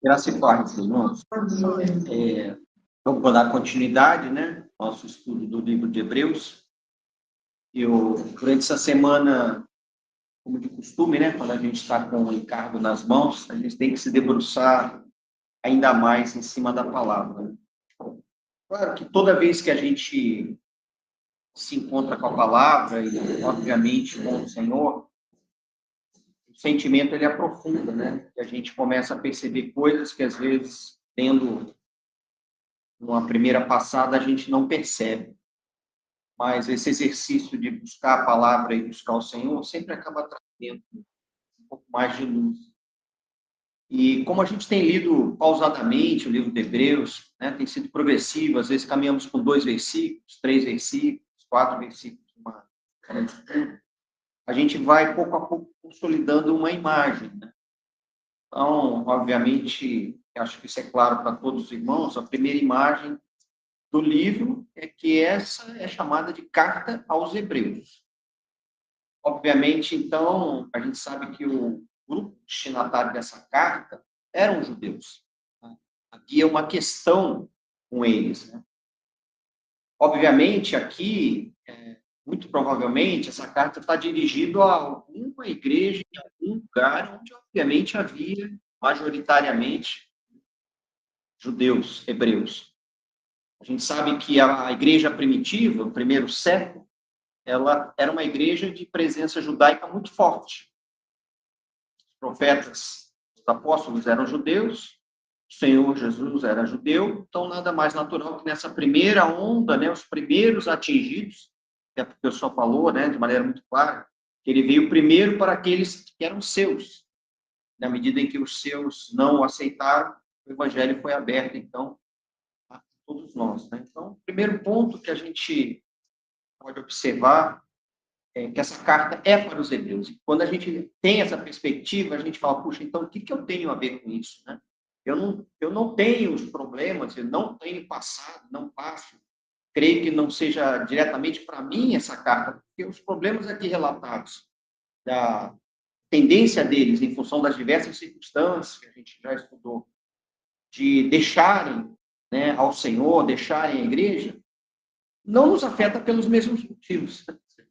Graça e paz, irmãos. Eu vou dar continuidade, né, ao nosso estudo do livro de Hebreus. Durante essa semana, como de costume, né, quando a gente está com o encargo nas mãos, a gente tem que se debruçar ainda mais em cima da palavra, né? Claro que toda vez que a gente se encontra com a palavra e, obviamente, com o Senhor, o sentimento ele aprofunda, né? E a gente começa a perceber coisas que, às vezes, tendo numa primeira passada, a gente não percebe. Mas esse exercício de buscar a palavra e buscar o Senhor sempre acaba trazendo um pouco mais de luz. E como a gente tem lido pausadamente o livro de Hebreus, né, tem sido progressivo, às vezes caminhamos com 2 versículos, 3 versículos, 4 versículos, a gente vai pouco a pouco consolidando uma imagem, né? Então, obviamente, acho que isso é claro para todos os irmãos, a primeira imagem do livro é que essa é chamada de Carta aos Hebreus. Obviamente, então, a gente sabe que o grupo destinatário dessa carta eram judeus. Havia uma questão com eles, né? Obviamente, aqui, muito provavelmente, essa carta está dirigida a alguma igreja em algum lugar onde, obviamente, havia majoritariamente judeus, hebreus. A gente sabe que a igreja primitiva, o primeiro século, ela era uma igreja de presença judaica muito forte. Os profetas, os apóstolos eram judeus, o Senhor Jesus era judeu, então nada mais natural que nessa primeira onda, né, os primeiros atingidos, que o pessoal falou, né, de maneira muito clara, que ele veio primeiro para aqueles que eram seus. Na medida em que os seus não o aceitaram, o evangelho foi aberto, então, a todos nós, né? Então, o primeiro ponto que a gente pode observar que essa carta é para os hebreus. E quando a gente tem essa perspectiva, a gente fala, puxa, então o que eu tenho a ver com isso, né? Eu não tenho os problemas, eu não tenho passado, não passo. Creio que não seja diretamente para mim essa carta, porque os problemas aqui relatados, da tendência deles, em função das diversas circunstâncias que a gente já estudou, de deixarem, né, ao Senhor, deixarem a igreja, não nos afeta pelos mesmos motivos.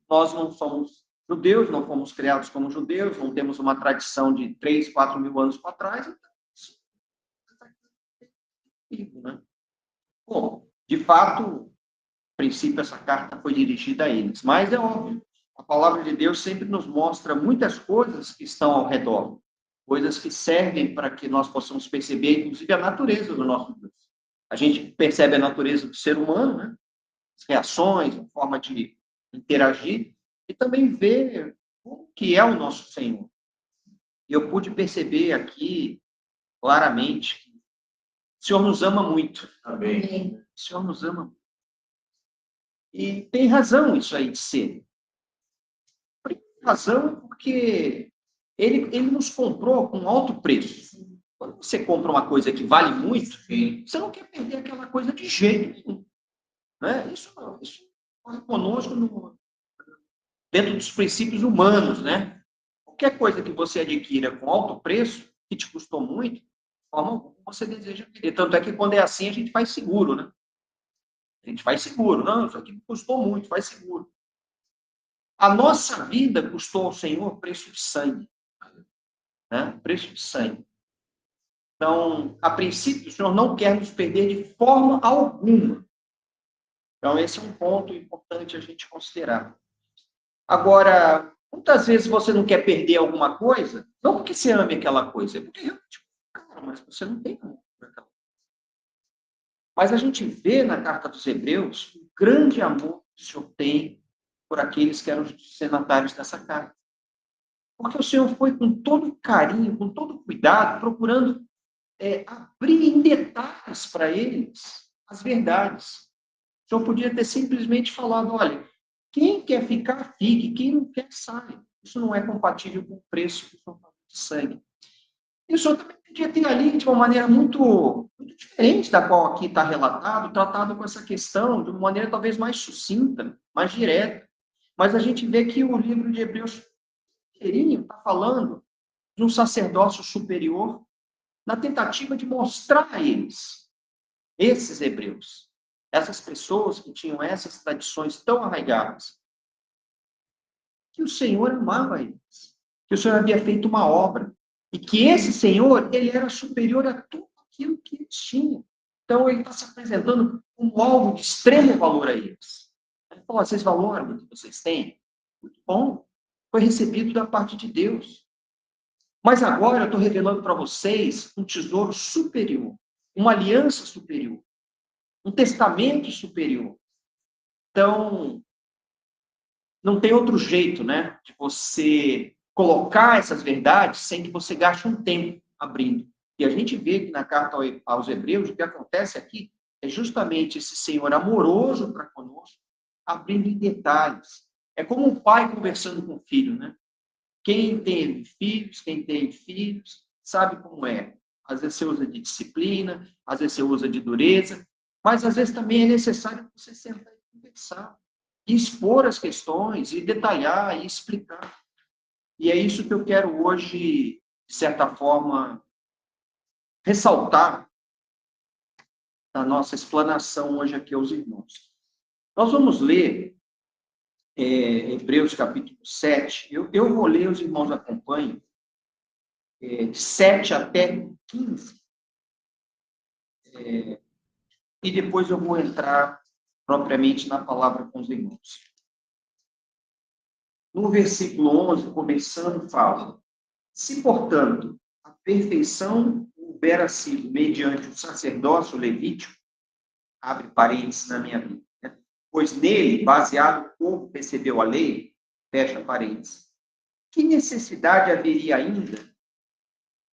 Nós não somos judeus, não fomos criados como judeus, não temos uma tradição de 3, 4 mil anos para trás, então, né? Bom, de fato, no princípio, essa carta foi dirigida a eles, mas é óbvio, a palavra de Deus sempre nos mostra muitas coisas que estão ao redor, coisas que servem para que nós possamos perceber, inclusive, a natureza do nosso Deus. A gente percebe a natureza do ser humano, né? As reações, a forma de interagir, e também ver o que é o nosso Senhor. E eu pude perceber aqui claramente que o Senhor nos ama muito. Amém. O Senhor nos ama muito. E tem razão isso aí de ser. Tem razão porque ele nos comprou com alto preço. Quando você compra uma coisa que vale muito, você não quer perder aquela coisa de jeito nenhum. Né? Isso ocorre conosco dentro dos princípios humanos, né? Qualquer coisa que você adquira com alto preço, que te custou muito, de forma alguma você deseja adquirir. Tanto é que quando é assim, a gente faz seguro, né? A gente faz seguro. Não, isso aqui custou muito, faz seguro. A nossa vida custou ao Senhor preço de sangue. Né? Preço de sangue. Então, a princípio, o Senhor não quer nos perder de forma alguma. Então, esse é um ponto importante a gente considerar. Agora, muitas vezes você não quer perder alguma coisa, não porque você ame aquela coisa, é porque realmente, cara, mas você não tem amor por aquela coisa. Mas a gente vê na carta dos Hebreus o grande amor que o Senhor tem por aqueles que eram os destinatários dessa carta. Porque o Senhor foi com todo carinho, com todo cuidado, procurando abrir em detalhes para eles as verdades. O Senhor podia ter simplesmente falado, olha, quem quer ficar, fique, quem não quer, sai. Isso não é compatível com o preço que o Senhor pagou de sangue. E o Senhor também podia ter ali, de uma maneira muito, muito diferente da qual aqui está relatado, tratado com essa questão de uma maneira talvez mais sucinta, mais direta. Mas a gente vê que o livro de Hebreus inteirinho está falando num sacerdócio superior, na tentativa de mostrar a eles, esses hebreus, essas pessoas que tinham essas tradições tão arraigadas, que o Senhor amava eles, que o Senhor havia feito uma obra, e que esse Senhor, ele era superior a tudo aquilo que eles tinham. Então, ele está se apresentando como algo de extremo valor a eles. Ele falou, vocês valoram o que vocês têm? Muito bom. Foi recebido da parte de Deus. Mas agora eu estou revelando para vocês um tesouro superior, uma aliança superior, um testamento superior. Então, não tem outro jeito, né, de você colocar essas verdades sem que você gaste um tempo abrindo. E a gente vê que na carta aos Hebreus, o que acontece aqui é justamente esse Senhor amoroso para conosco, abrindo em detalhes. É como um pai conversando com o filho, né? Quem tem filhos, sabe como é. Às vezes você usa de disciplina, às vezes você usa de dureza, mas às vezes também é necessário você sentar e conversar, e expor as questões, e detalhar, e explicar. E é isso que eu quero hoje, de certa forma, ressaltar na nossa explanação hoje aqui aos irmãos. Nós vamos ler Hebreus capítulo 7. Eu vou ler, os irmãos acompanham, de 7 até 15. E depois eu vou entrar propriamente na palavra com os irmãos. No versículo 11, começando, fala: se, portanto, a perfeição houvera sido mediante o sacerdócio levítico, abre parênteses na minha Bíblia, né? Pois nele, baseado, o povo recebeu a lei, fecha parênteses. Que necessidade haveria ainda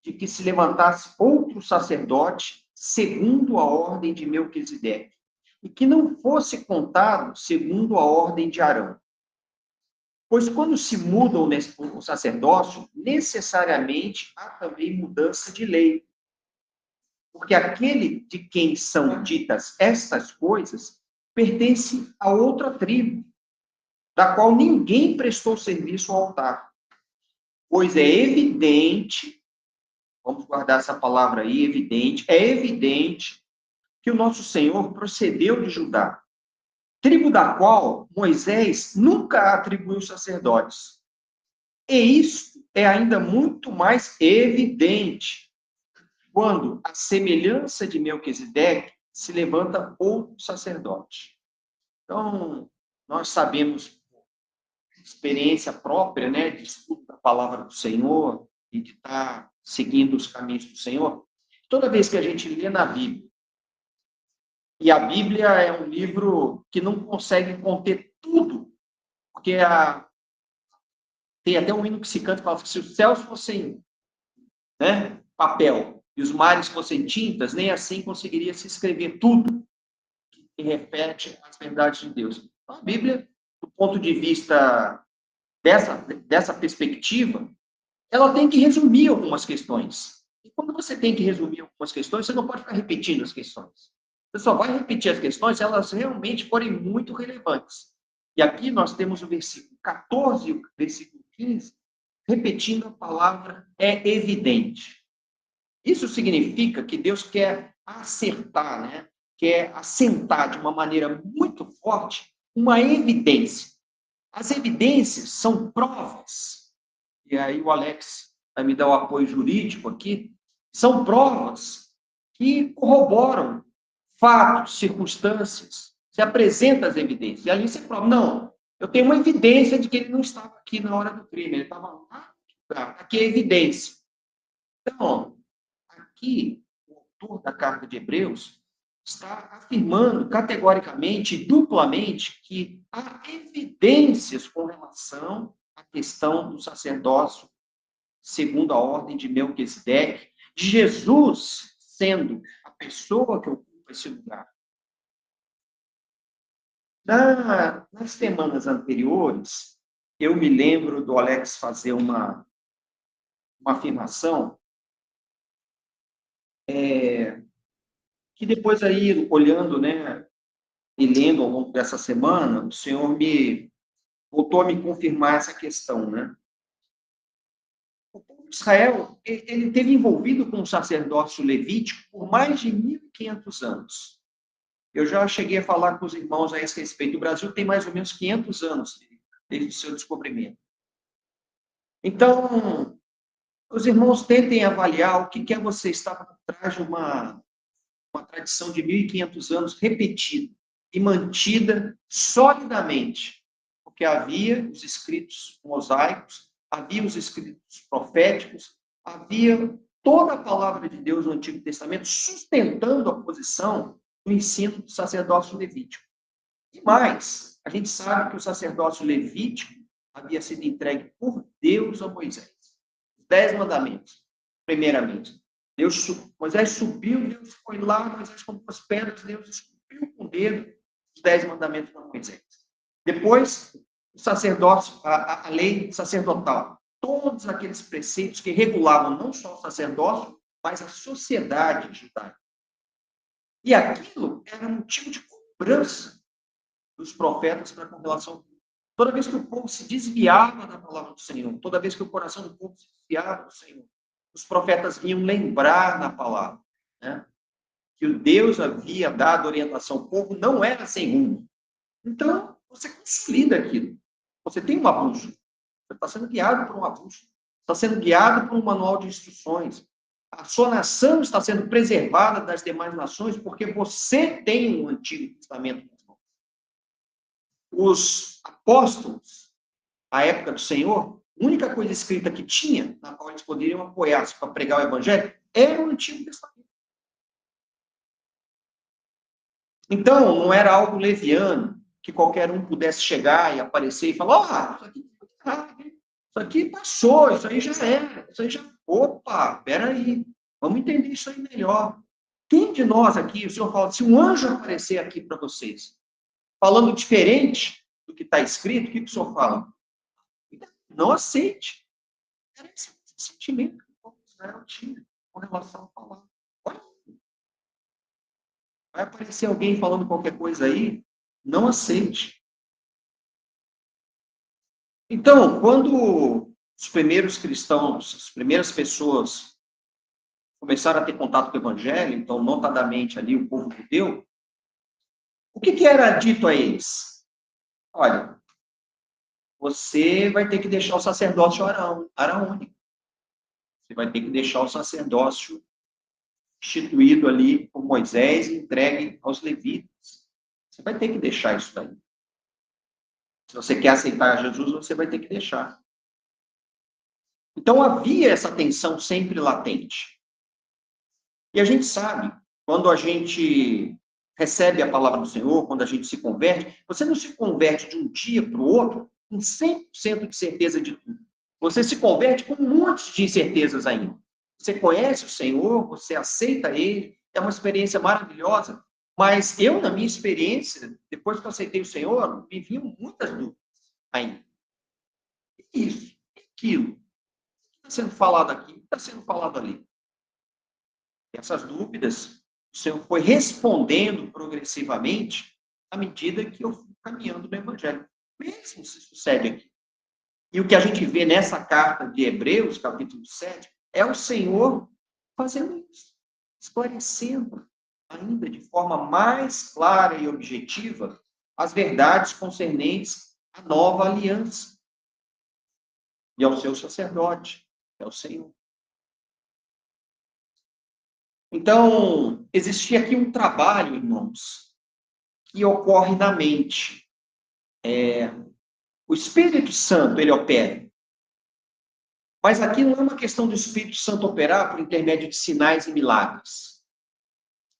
de que se levantasse outro sacerdote segundo a ordem de Melquisedeque, e que não fosse contado segundo a ordem de Arão? Pois quando se muda o sacerdócio, necessariamente há também mudança de lei. Porque aquele de quem são ditas estas coisas pertence a outra tribo, da qual ninguém prestou serviço ao altar. Pois é evidente, vamos guardar essa palavra aí, evidente, é evidente que o nosso Senhor procedeu de Judá, tribo da qual Moisés nunca atribuiu sacerdotes. E isso é ainda muito mais evidente quando a semelhança de Melquisedeque se levanta outro sacerdote. Então, nós sabemos, experiência própria, né, de estudo da palavra do Senhor e de estar seguindo os caminhos do Senhor, toda vez que a gente lê na Bíblia, e a Bíblia é um livro que não consegue conter tudo, porque tem até um hino que se canta que fala que se os céus fossem, né, papel e os mares fossem tintas, nem assim conseguiria se escrever tudo que repete as verdades de Deus. Então, a Bíblia, do ponto de vista dessa perspectiva, ela tem que resumir algumas questões. E quando você tem que resumir algumas questões, você não pode ficar repetindo as questões. Você só vai repetir as questões se elas realmente forem muito relevantes. E aqui nós temos o versículo 14 e o versículo 15, repetindo a palavra é evidente. Isso significa que Deus quer acertar, né? Quer assentar de uma maneira muito forte uma evidência. As evidências são provas. E aí o Alex vai me dar o apoio jurídico aqui. São provas que corroboram fatos, circunstâncias. Você apresenta as evidências. E ali você prova. Não, eu tenho uma evidência de que ele não estava aqui na hora do crime. Ele estava lá. Aqui é a evidência. Então, aqui, o autor da carta de Hebreus está afirmando categoricamente e duplamente que há evidências com relação à questão do sacerdócio segundo a ordem de Melquisedeque, de Jesus sendo a pessoa que ocupa esse lugar. Nas semanas anteriores, eu me lembro do Alex fazer uma afirmação que depois aí, olhando, né, e lendo ao longo dessa semana, o Senhor voltou a me confirmar essa questão, né? O povo Israel, ele teve envolvido com o sacerdócio levítico por mais de 1.500 anos. Eu já cheguei a falar com os irmãos a esse respeito. O Brasil tem mais ou menos 500 anos desde o seu descobrimento. Então, os irmãos tentem avaliar o que é você estar por trás de uma tradição de 1.500 anos repetida e mantida solidamente, porque havia os escritos mosaicos, havia os escritos proféticos, havia toda a palavra de Deus no Antigo Testamento sustentando a posição do ensino do sacerdócio levítico. E mais, a gente sabe que o sacerdócio levítico havia sido entregue por Deus a Moisés. Os 10 mandamentos, primeiramente. Moisés subiu, Deus foi lá, Moisés comprou as pedras, Deus esculpiu com o dedo os 10 mandamentos para Moisés. Depois, o sacerdócio, a lei sacerdotal. Todos aqueles preceitos que regulavam não só o sacerdócio, mas a sociedade judaica. E aquilo era um motivo de cobrança dos profetas para com relação ao povo. Toda vez que o povo se desviava da palavra do Senhor, toda vez que o coração do povo se desviava do Senhor, os profetas vinham lembrar na palavra, né, que o Deus havia dado orientação. O povo não era sem rumo. Então, você consolida aquilo. Você tem uma bússola. Você está sendo guiado por uma bússola. Está sendo guiado por um manual de instruções. A sua nação está sendo preservada das demais nações porque você tem um Antigo Testamento nas mãos. Os apóstolos, à época do Senhor, a única coisa escrita que tinha, na qual eles poderiam apoiar-se para pregar o Evangelho, era o Antigo Testamento. Então, não era algo leviano, que qualquer um pudesse chegar e aparecer e falar, isso aqui passou, isso aí já era, isso aí já... Opa, peraí, vamos entender isso aí melhor. Quem de nós aqui, o Senhor fala, se um anjo aparecer aqui para vocês, falando diferente do que está escrito, o que o Senhor fala? Não aceite. Era esse sentimento que o povo de Israel tinha com relação à palavra. Olha, vai aparecer alguém falando qualquer coisa aí, não aceite. Então, quando os primeiros cristãos, as primeiras pessoas começaram a ter contato com o Evangelho, então, notadamente ali o povo judeu, o que era dito a eles? Olha, você vai ter que deixar o sacerdócio araônico. Você vai ter que deixar o sacerdócio instituído ali por Moisés e entregue aos levitas. Você vai ter que deixar isso daí. Se você quer aceitar Jesus, você vai ter que deixar. Então, havia essa tensão sempre latente. E a gente sabe, quando a gente recebe a palavra do Senhor, quando a gente se converte, você não se converte de um dia para o outro com 100% de certeza de tudo. Você se converte com um monte de incertezas ainda. Você conhece o Senhor, você aceita Ele, é uma experiência maravilhosa, mas eu, na minha experiência, depois que eu aceitei o Senhor, me vinham muitas dúvidas ainda. E isso, aquilo, o que está sendo falado aqui, o que está sendo falado ali? E essas dúvidas, o Senhor foi respondendo progressivamente à medida que eu fui caminhando no Evangelho. Mesmo se sucede aqui. E o que a gente vê nessa carta de Hebreus, capítulo 7, é o Senhor fazendo isso, esclarecendo ainda de forma mais clara e objetiva as verdades concernentes à nova aliança e ao seu sacerdote, que é o Senhor. Então, existia aqui um trabalho, irmãos, que ocorre na mente. O Espírito Santo, ele opera. Mas aqui não é uma questão do Espírito Santo operar por intermédio de sinais e milagres.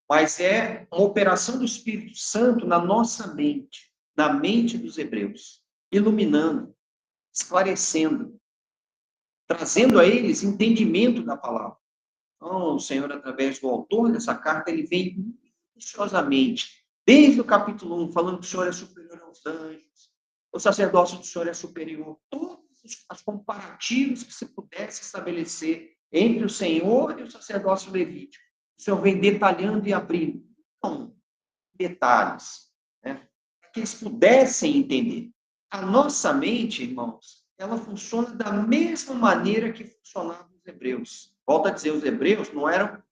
Mas é uma operação do Espírito Santo na nossa mente, na mente dos hebreus, iluminando, esclarecendo, trazendo a eles entendimento da palavra. Então, o Senhor, através do autor dessa carta, ele vem minuciosamente, desde o capítulo 1, falando que o Senhor é superior aos anjos, o sacerdócio do Senhor é superior, todos os comparativos que se pudesse estabelecer entre o Senhor e o sacerdócio levítico. O Senhor vem detalhando e abrindo. Não, detalhes, né? Para que eles pudessem entender. A nossa mente, irmãos, ela funciona da mesma maneira que funcionava os hebreus. Volto a dizer, os hebreus não eram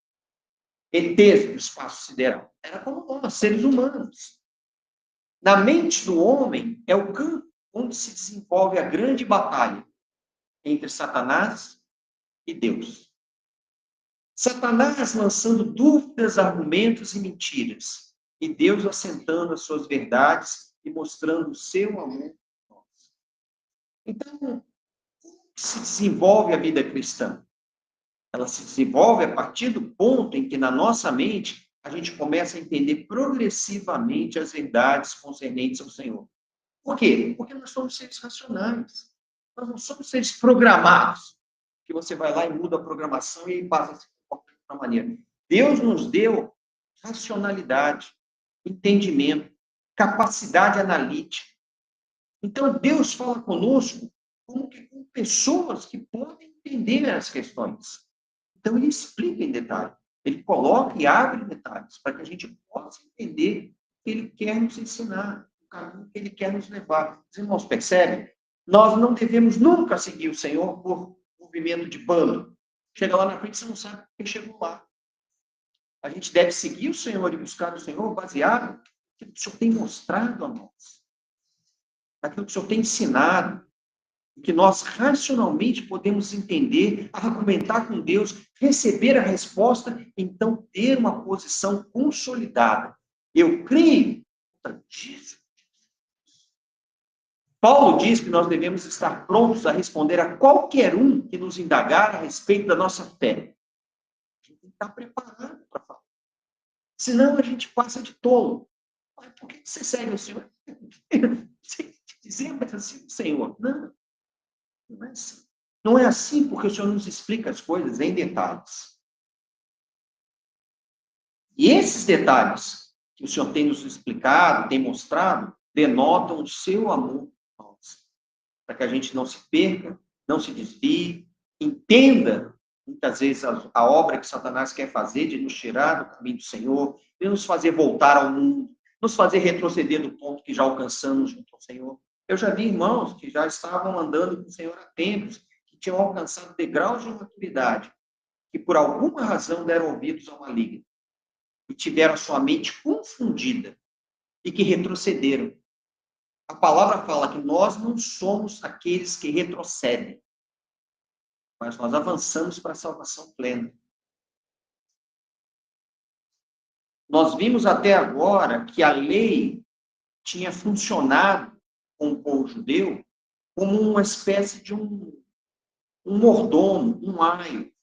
ETs do espaço sideral. Era como nós, seres humanos. Na mente do homem é o campo onde se desenvolve a grande batalha entre Satanás e Deus. Satanás lançando dúvidas, argumentos e mentiras, e Deus assentando as suas verdades e mostrando o seu amor por nós. Então, como se desenvolve a vida cristã? Ela se desenvolve a partir do ponto em que, na nossa mente, a gente começa a entender progressivamente as verdades concernentes ao Senhor. Por quê? Porque nós somos seres racionais. Nós não somos seres programados, que você vai lá e muda a programação e passa a se comportar de uma maneira. Deus nos deu racionalidade, entendimento, capacidade analítica. Então, Deus fala conosco como que com pessoas que podem entender as questões. Então, ele explica em detalhe. Ele coloca e abre detalhes para que a gente possa entender o que ele quer nos ensinar, o caminho que ele quer nos levar. Os irmãos percebem? Nós não devemos nunca seguir o Senhor por movimento de bando. Chega lá na frente, você não sabe por que chegou lá. A gente deve seguir o Senhor e buscar o Senhor baseado naquilo que o Senhor tem mostrado a nós, naquilo que o Senhor tem ensinado, que nós racionalmente podemos entender, argumentar com Deus, receber a resposta, então ter uma posição consolidada. Eu creio disso. Paulo diz que nós devemos estar prontos a responder a qualquer um que nos indagar a respeito da nossa fé. A gente tem que estar preparado para falar. Senão a gente passa de tolo. Mas por que você segue o Senhor? Você dizendo assim, o Senhor. Não. Não é assim. Não é assim porque o Senhor nos explica as coisas em detalhes. E esses detalhes que o Senhor tem nos explicado, tem mostrado, denotam o seu amor por nós. Para que a gente não se perca, não se desvie, entenda, muitas vezes, a obra que Satanás quer fazer de nos tirar do caminho do Senhor, de nos fazer voltar ao mundo, nos fazer retroceder do ponto que já alcançamos junto ao Senhor. Eu já vi irmãos que já estavam andando com o Senhor há tempos, que tinham alcançado degraus de maturidade, que por alguma razão deram ouvidos ao maligno e tiveram a sua mente confundida e que retrocederam. A palavra fala que nós não somos aqueles que retrocedem, mas nós avançamos para a salvação plena. Nós vimos até agora que a lei tinha funcionado com o povo judeu como uma espécie de um mordomo, um aio,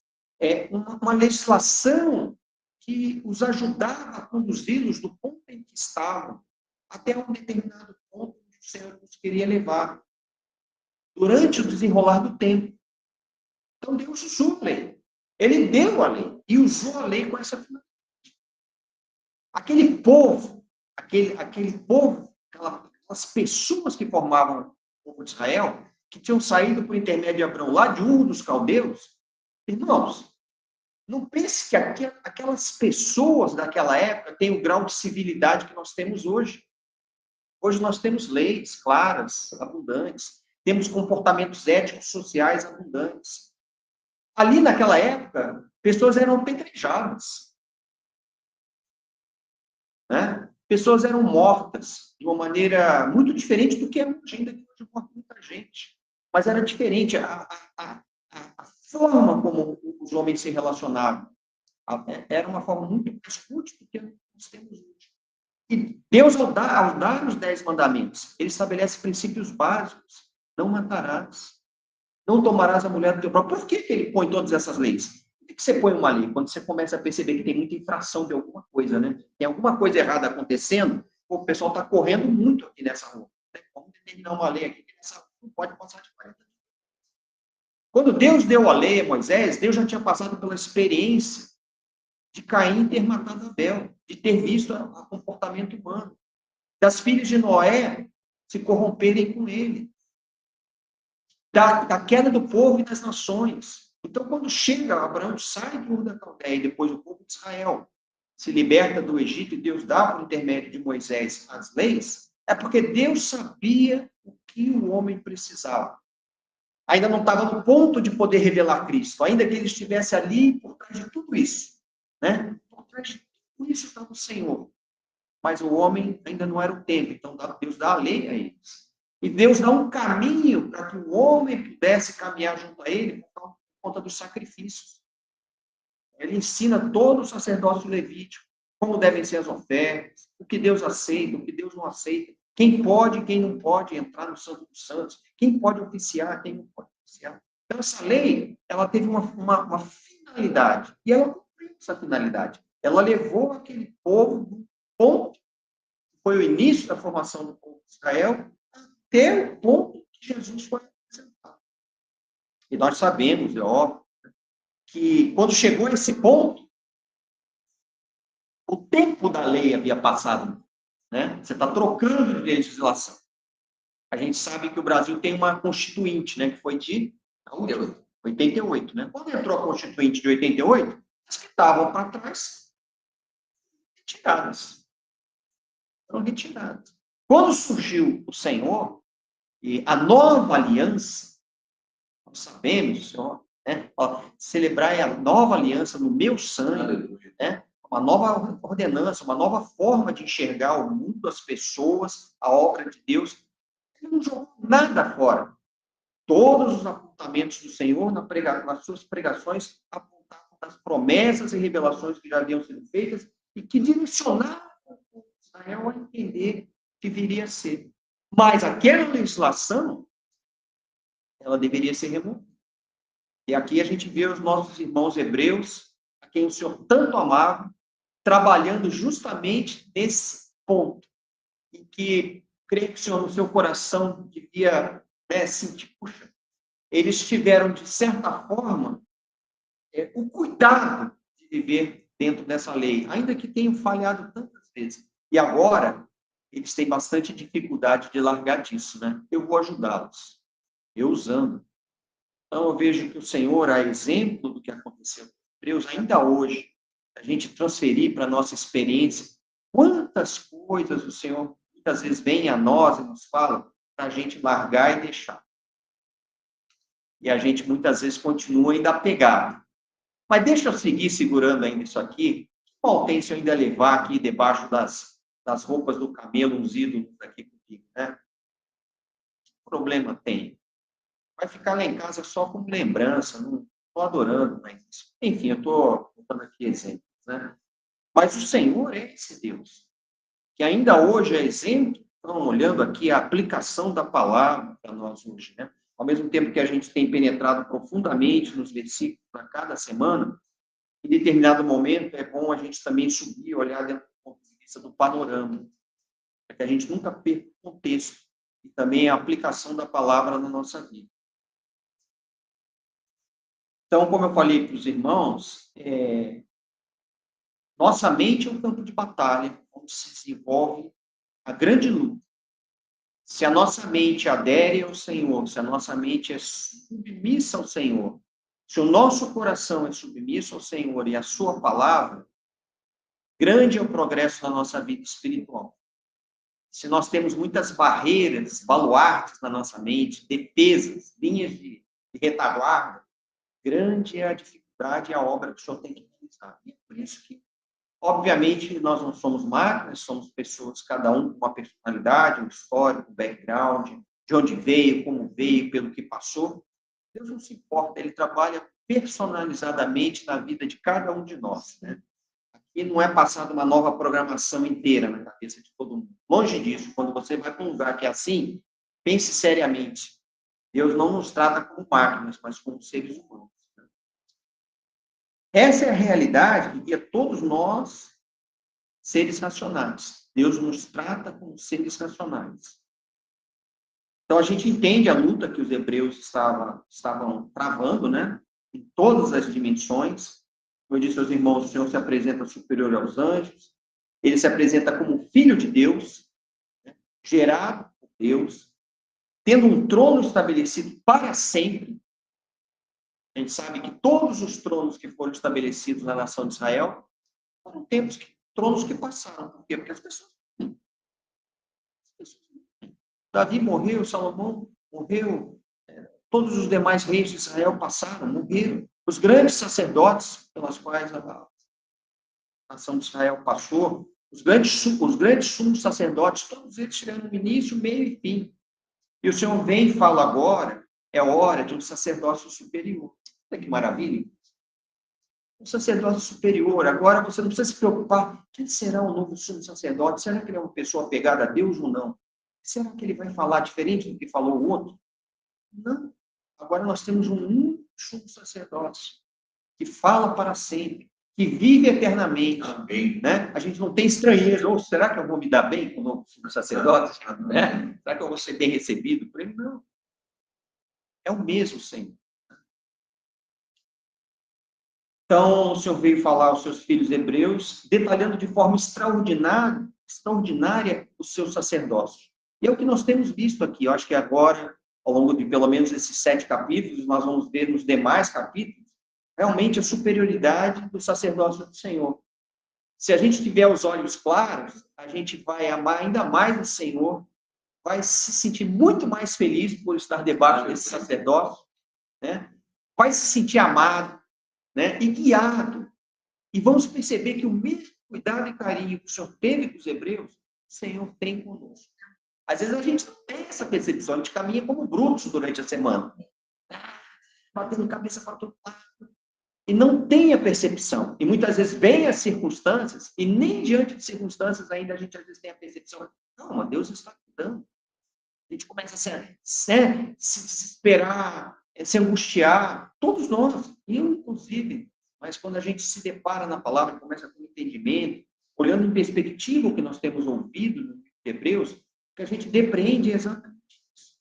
uma legislação que os ajudava a conduzi-los do ponto em que estavam até um determinado ponto que o Senhor nos queria levar durante o desenrolar do tempo. Então Deus usou a lei. Ele deu a lei e usou a lei com essa finalidade. Aquele povo, aquelas pessoas que formavam o povo de Israel, que tinham saído por intermédio de Abraão, lá de Ur dos Caldeus, irmãos, não pense que aquelas pessoas daquela época têm o grau de civilidade que nós temos hoje. Hoje nós temos leis claras, abundantes, temos comportamentos éticos, sociais abundantes. Ali naquela época, pessoas eram apedrejadas, né? Pessoas eram mortas de uma maneira muito diferente do que é hoje, ainda que hoje morre muita gente. Mas era diferente a forma como os homens se relacionavam. Era uma forma muito mais curta do que nós temos hoje. E Deus, ao dar os 10 mandamentos, ele estabelece princípios básicos. Não matarás. Não tomarás a mulher do teu próprio. Por que ele põe todas essas leis? Por que você põe uma lei? Quando você começa a perceber que tem muita infração de alguma coisa, né? Tem alguma coisa errada acontecendo, o pessoal está correndo muito aqui nessa rua. Vamos determinar uma lei aqui, que essa não pode passar de 40 dias. Quando Deus deu a lei a Moisés, Deus já tinha passado pela experiência de Caim ter matado Abel, de ter visto o comportamento humano, das filhas de Noé se corromperem com ele, da queda do povo e das nações. Então, quando chega, Abraão sai do Ur da Caldeia, e depois o povo de Israel se liberta do Egito, e Deus dá, por intermédio de Moisés, as leis, é porque Deus sabia o que o homem precisava. ainda não estava no ponto de poder revelar Cristo, ainda que ele estivesse ali por trás de tudo isso, né? Por trás de tudo isso estava o Senhor. Mas o homem ainda não era o tempo, então Deus dá a lei a eles. E Deus dá um caminho para que o homem pudesse caminhar junto a ele por conta dos sacrifícios. Ele ensina todo o sacerdócio levítico como devem ser as ofertas, o que Deus aceita, o que Deus não aceita, quem pode e quem não pode entrar no Santo dos Santos, quem pode oficiar, quem não pode oficiar. Então, essa lei, ela teve uma finalidade, e ela cumpriu essa finalidade. Ela levou aquele povo do ponto, que foi o início da formação do povo de Israel, até o ponto que Jesus foi apresentado. E nós sabemos, é óbvio, que quando chegou a esse ponto, o tempo da lei havia passado, né? Você está trocando de legislação. A gente sabe que o Brasil tem uma constituinte, né? Que foi de 88, né? Quando entrou a constituinte de 88, as que estavam para trás, retiradas. Foram retiradas. Quando surgiu o Senhor, e a nova aliança, nós sabemos, Senhor, né? Celebrar a nova aliança no meu sangue, né? Uma nova ordenança, uma nova forma de enxergar o mundo, as pessoas, a obra de Deus. Ele não jogou nada fora. Todos os apontamentos do Senhor nas suas pregações apontavam as promessas e revelações que já haviam sido feitas e que direcionavam Israel a entender que viria a ser. Mas aquela legislação, ela deveria ser removida. E aqui a gente vê os nossos irmãos hebreus, a quem o Senhor tanto amava, trabalhando justamente nesse ponto, em que creio que o Senhor, no seu coração, devia sentir, puxa, eles tiveram, de certa forma, o cuidado de viver dentro dessa lei, ainda que tenham falhado tantas vezes. E agora, eles têm bastante dificuldade de largar disso, né? Eu vou ajudá-los, eu usando. Então, eu vejo que o Senhor, a exemplo do que aconteceu com os hebreus, ainda hoje, a gente transferir para a nossa experiência, quantas coisas o Senhor muitas vezes vem a nós e nos fala para a gente largar e deixar. E a gente muitas vezes continua ainda apegado. Mas deixa eu seguir segurando ainda isso aqui. Que mal tem se eu ainda levar aqui debaixo das roupas do camelo uns ídolos aqui comigo, né? Que problema tem? Vai ficar lá em casa só como lembrança, não estou adorando, mas enfim, eu estou dando aqui exemplos, né? Mas o Senhor é esse Deus, que ainda hoje é exemplo, então, olhando aqui a aplicação da palavra para nós hoje, né? Ao mesmo tempo que a gente tem penetrado profundamente nos versículos para cada semana, em determinado momento é bom a gente também subir e olhar dentro do ponto de vista do panorama, para que a gente nunca perca o contexto e também a aplicação da palavra na nossa vida. Então, como eu falei para os irmãos, nossa mente é um campo de batalha, onde se desenvolve a grande luta. Se a nossa mente adere ao Senhor, se a nossa mente é submissa ao Senhor, se o nosso coração é submisso ao Senhor e à sua palavra, grande é o progresso na nossa vida espiritual. Se nós temos muitas barreiras, baluartes na nossa mente, defesas, linhas de retaguarda, grande é a dificuldade e a obra que o Senhor tem que realizar. E é por isso que, obviamente, nós não somos máquinas, somos pessoas, cada um com uma personalidade, um histórico, um background, de onde veio, como veio, pelo que passou. Deus não se importa, Ele trabalha personalizadamente na vida de cada um de nós, né? Aqui não é passada uma nova programação inteira na cabeça de todo mundo. Longe disso, quando você vai para um lugar que é assim, pense seriamente. Deus não nos trata como máquinas, mas como seres humanos. Essa é a realidade que guia todos nós, seres racionais. Deus nos trata como seres racionais. Então, a gente entende a luta que os hebreus estavam travando, né? Em todas as dimensões. Como eu disse aos irmãos, o Senhor se apresenta superior aos anjos. Ele se apresenta como filho de Deus, né? Gerado por Deus, tendo um trono estabelecido para sempre. A gente sabe que todos os tronos que foram estabelecidos na nação de Israel foram tronos que passaram. Por quê? Porque as pessoas. Davi morreu, Salomão morreu, Todos os demais reis de Israel passaram, morreram. Os grandes sacerdotes pelas quais a nação de Israel passou, os grandes sumos sacerdotes, todos eles tiveram início, meio e fim. E o Senhor vem e fala agora, é hora de um sacerdócio superior. Olha que maravilha. Um sacerdócio superior. Agora você não precisa se preocupar. Quem será o novo sumo sacerdote? Será que ele é uma pessoa apegada a Deus ou não? Será que ele vai falar diferente do que falou o outro? Não. Agora nós temos um único sumo sacerdote que fala para sempre, que vive eternamente. Amém. Né? A gente não tem estranheza. Ou será que eu vou me dar bem com o novo sumo sacerdote? Né? Será que eu vou ser bem recebido por ele? Não. É o mesmo Senhor. Então, o Senhor veio falar aos seus filhos hebreus, detalhando de forma extraordinária o seu sacerdócio. E é o que nós temos visto aqui. Eu acho que agora, ao longo de pelo menos esses 7 capítulos, nós vamos ver nos demais capítulos, realmente a superioridade do sacerdócio do Senhor. Se a gente tiver os olhos claros, a gente vai amar ainda mais o Senhor, vai se sentir muito mais feliz por estar debaixo desse sacerdócio, né? Vai se sentir amado, né? E guiado. E vamos perceber que o mesmo cuidado e carinho que o Senhor teve com os hebreus, o Senhor tem conosco. Às vezes a gente não tem essa percepção, a gente caminha como brutos durante a semana, batendo cabeça para todo lado, e não tem a percepção. E muitas vezes vem as circunstâncias, e nem diante de circunstâncias ainda a gente às vezes tem a percepção, não, mas Deus está cuidando. A gente começa a se desesperar, se angustiar, todos nós, eu inclusive, mas quando a gente se depara na palavra, começa com entendimento, olhando em perspectiva o que nós temos ouvido no Hebreus, que a gente depreende exatamente isso.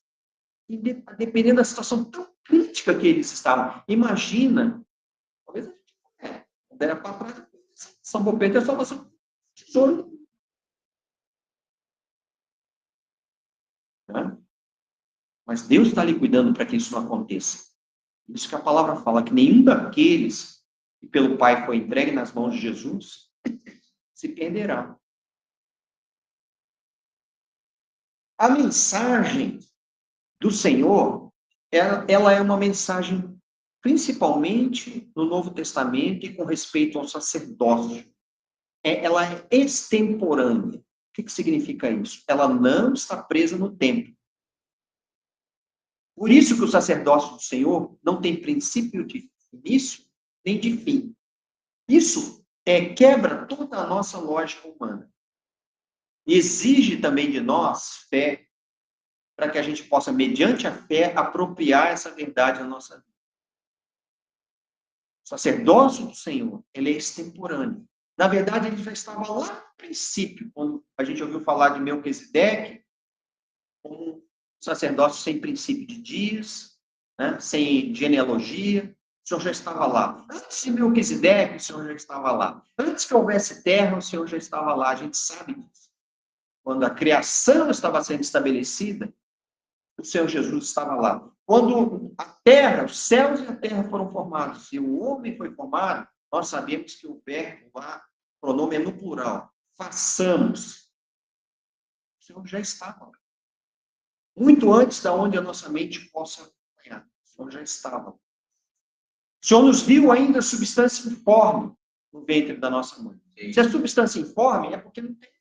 E dependendo da situação tão crítica que eles estavam, imagina, talvez a gente, quando era para trás, São Bopete é só você tesouro. Né? Mas Deus está ali cuidando para que isso não aconteça. Isso que a palavra fala, que nenhum daqueles que pelo Pai foi entregue nas mãos de Jesus se perderá. A mensagem do Senhor, ela é uma mensagem principalmente no Novo Testamento e com respeito ao sacerdócio. Ela é extemporânea. O que significa isso? Ela não está presa no tempo. Por isso que o sacerdócio do Senhor não tem princípio de início nem de fim. Isso quebra toda a nossa lógica humana. Exige também de nós fé, para que a gente possa, mediante a fé, apropriar essa verdade na nossa vida. O sacerdócio do Senhor, ele é extemporâneo. Na verdade, ele já estava lá no princípio, quando a gente ouviu falar de Melquisedeque, como um sacerdócio sem princípio de dias, né, sem genealogia. O Senhor já estava lá. Antes de Melquisedeque, o Senhor já estava lá. Antes que houvesse terra, o Senhor já estava lá. A gente sabe disso. Quando a criação estava sendo estabelecida, o Senhor Jesus estava lá. Quando a terra, os céus e a terra foram formados, e o homem foi formado, nós sabemos que o verbo lá, o pronome é no plural. Façamos. O Senhor já estava lá. Muito antes da onde a nossa mente possa acompanhar. O Senhor já estava. O Senhor nos viu ainda substância informe no ventre da nossa mãe. Se a substância informe, é porque não tem.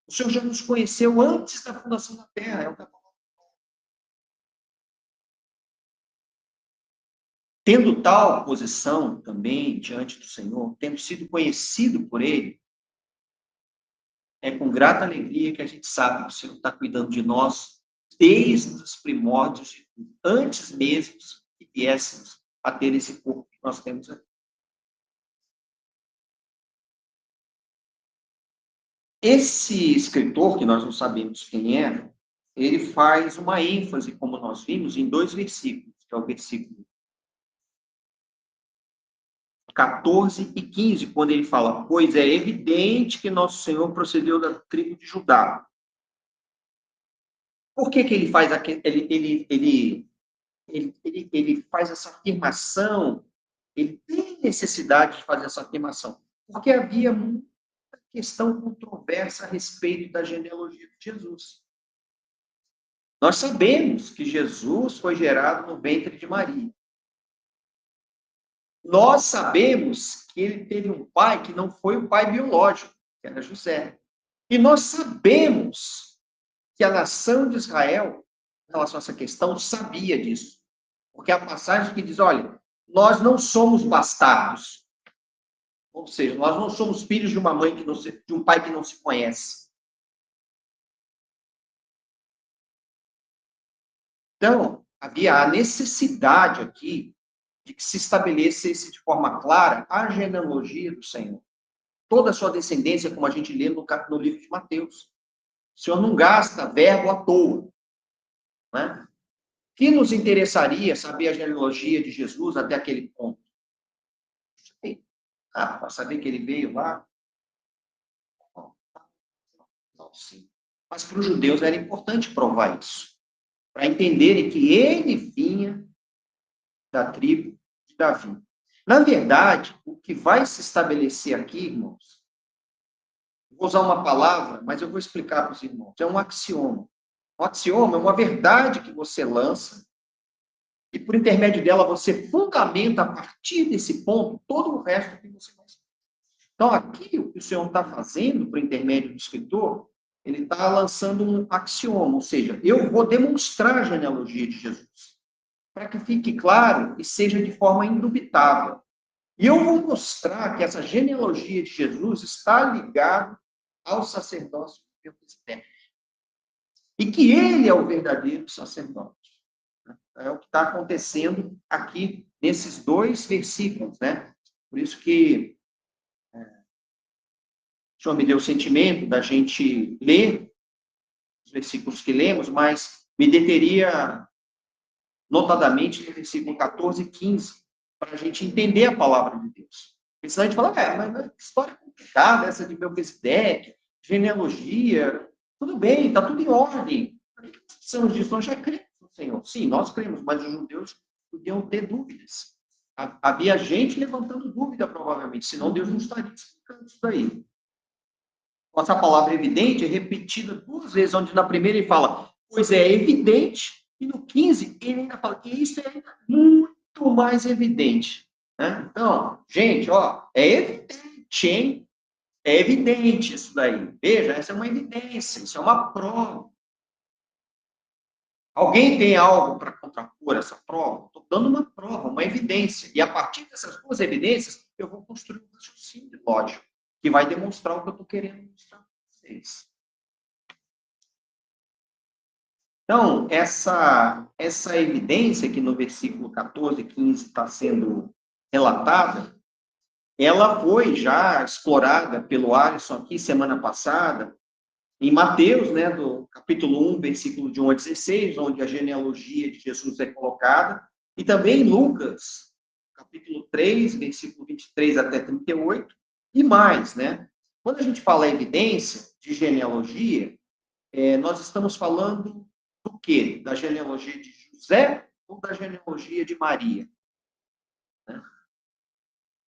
O Senhor já nos conheceu antes da fundação da terra. É o que a palavra fala. Tendo tal posição também diante do Senhor, tendo sido conhecido por Ele, é com grata alegria que a gente sabe que o Senhor está cuidando de nós desde os primórdios, antes mesmo que viéssemos a ter esse corpo que nós temos aqui. Esse escritor, que nós não sabemos quem é, ele faz uma ênfase, como nós vimos, em 2 versículos, que é o versículo 14 e 15, quando ele fala, pois é evidente que nosso Senhor procedeu da tribo de Judá. Por que ele faz ele faz essa afirmação? Ele tem necessidade de fazer essa afirmação, porque havia muita questão controversa a respeito da genealogia de Jesus. Nós sabemos que Jesus foi gerado no ventre de Maria. Nós sabemos que ele teve um pai que não foi o pai biológico, que era José. E nós sabemos que a nação de Israel, em relação a essa questão, sabia disso. Porque a passagem que diz, olha, nós não somos bastardos. Ou seja, nós não somos filhos de uma mãe de um pai que não se conhece. Então, havia a necessidade aqui de que se estabelecesse de forma clara a genealogia do Senhor. Toda a sua descendência, como a gente lê no livro de Mateus. O Senhor não gasta verbo à toa. Né? Que nos interessaria saber a genealogia de Jesus até aquele ponto? Para saber que ele veio lá? Não, sim. Mas para os judeus era importante provar isso. Para entenderem que ele vinha da tribo de Davi. Na verdade, o que vai se estabelecer aqui, irmãos, vou usar uma palavra, mas eu vou explicar para os irmãos, é um axioma. Um axioma é uma verdade que você lança e, por intermédio dela, você fundamenta, a partir desse ponto, todo o resto que você vai explicar. Então, aqui, o que o Senhor está fazendo, por intermédio do escritor, ele está lançando um axioma, ou seja, eu vou demonstrar a genealogia de Jesus, para que fique claro e seja de forma indubitável. E eu vou mostrar que essa genealogia de Jesus está ligada ao sacerdócio de Melquisedeque. E que ele é o verdadeiro sacerdote. É o que está acontecendo aqui nesses 2 versículos, né? Por isso que o Senhor me deu o sentimento da gente ler os versículos que lemos, mas me deteria notadamente no versículo 14 e 15, para a gente entender a palavra de Deus. Porque senão a gente fala, mas que história complicada essa de Melquisedeque, genealogia, tudo bem, está tudo em ordem. Por que precisamos disso? Nós já cremos no Senhor. Sim, nós cremos, mas os judeus podiam ter dúvidas. Havia gente levantando dúvida, provavelmente, senão Deus não estaria explicando isso daí. Essa palavra evidente é repetida 2 vezes, onde na primeira ele fala, pois é evidente, e no 15 ele ainda fala, e isso é ainda muito mais evidente. Né? Então, gente, ó, é evidente, hein? É evidente isso daí. Veja, essa é uma evidência, isso é uma prova. Alguém tem algo para contrapor essa prova? Estou dando uma prova, uma evidência. E a partir dessas 2 evidências, eu vou construir um raciocínio lógico, que vai demonstrar o que eu estou querendo mostrar para vocês. Então, essa evidência que no versículo 14 e 15 está sendo relatada, ela foi já explorada pelo Alisson aqui semana passada, em Mateus, né, do capítulo 1, versículo de 1 a 16, onde a genealogia de Jesus é colocada, e também em Lucas, capítulo 3, versículo 23 até 38, e mais, né? Quando a gente fala evidência de genealogia, nós estamos falando do quê? Da genealogia de José ou da genealogia de Maria? Né?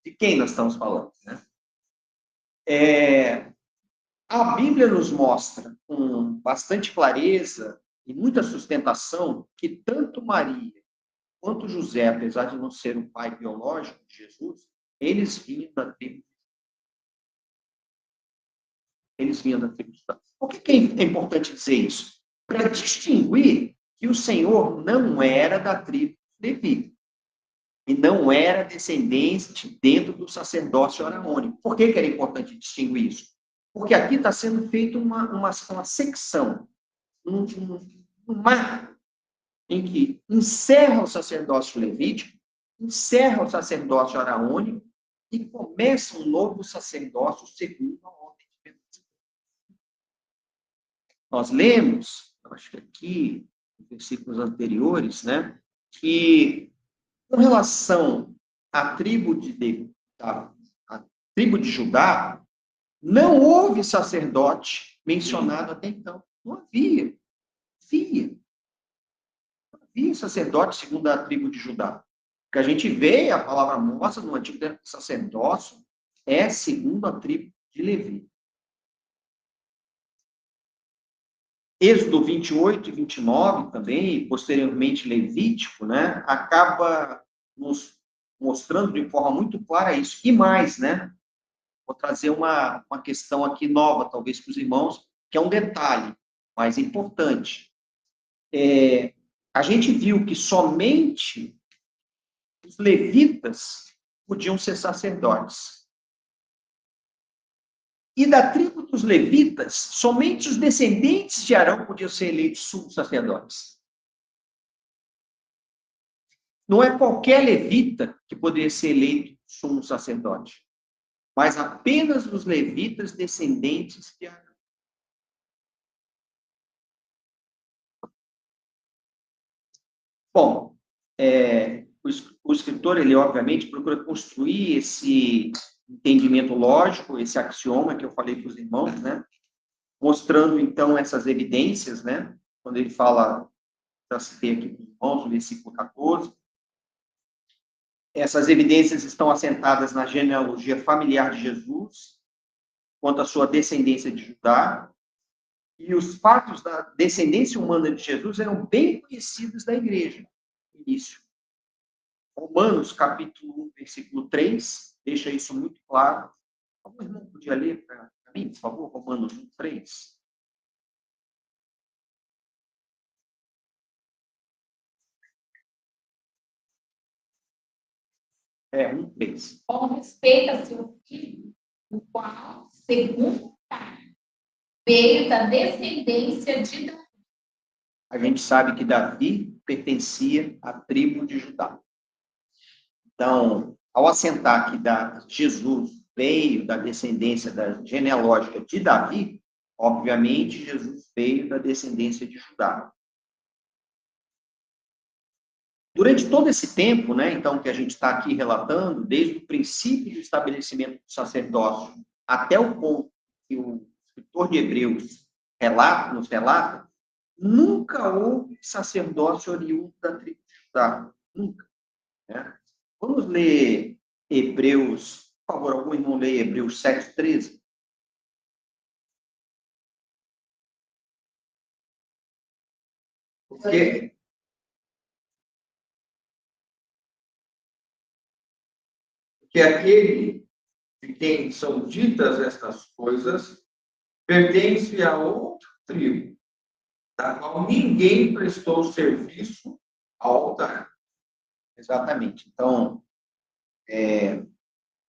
De quem nós estamos falando? Né? A Bíblia nos mostra com bastante clareza e muita sustentação que tanto Maria quanto José, apesar de não ser o pai biológico de Jesus, eles vinham da tribo. Eles vinham da tribo de Judá. Por que é importante dizer isso? Para distinguir que o Senhor não era da tribo de Levi e não era descendente dentro do sacerdócio araônico. Por que era importante distinguir isso? Porque aqui está sendo feita uma secção, um marco, em que encerra o sacerdócio levítico, encerra o sacerdócio araônico e começa um novo sacerdócio segundo a ordem de Melquisedeque. Nós lemos, acho que aqui, em versículos anteriores, né, que com relação à tribo a tribo de Judá, não houve sacerdote mencionado até então. Não havia. Não havia sacerdote segundo a tribo de Judá. O que a gente vê, a palavra mostra no Antigo Testamento, sacerdócio é segundo a tribo de Levi. Êxodo 28 e 29 também, e posteriormente Levítico, né, acaba nos mostrando de forma muito clara isso. E mais, né, vou trazer uma questão aqui nova, talvez para os irmãos, que é um detalhe, mas importante. A gente viu que somente os levitas podiam ser sacerdotes. E da tribo dos levitas, somente os descendentes de Arão podiam ser eleitos sumos sacerdotes. Não é qualquer levita que poderia ser eleito sumo sacerdote, mas apenas os levitas descendentes de Arão. Bom, o escritor, ele obviamente procura construir esse entendimento lógico, esse axioma que eu falei para os irmãos, né? Mostrando, então, essas evidências, né? Quando ele fala, já citei aqui para os irmãos, no versículo 14, essas evidências estão assentadas na genealogia familiar de Jesus, quanto à sua descendência de Judá, e os fatos da descendência humana de Jesus eram bem conhecidos da igreja, no início. Romanos, capítulo 1, versículo 3, deixa isso muito claro. Algum irmão podia ler para mim, por favor? Romanos 1, 3. É, 1, 3. Com respeito a seu filho, o qual, segundo a carne, veio da descendência de Davi. A gente sabe que Davi pertencia à tribo de Judá. Então, ao assentar que Jesus veio da descendência da genealógica de Davi, obviamente Jesus veio da descendência de Judá. Durante todo esse tempo, né, então, que a gente está aqui relatando, desde o princípio do estabelecimento do sacerdócio até o ponto que o escritor de Hebreus nos relata, nunca houve sacerdócio oriundo da tribo de Judá. Nunca. Né? Vamos ler Hebreus, por favor, algum irmão lê Hebreus 7:13. Porque aquele de quem são ditas estas coisas pertence a outra tribo, da qual ninguém prestou serviço ao altar. Exatamente. Então,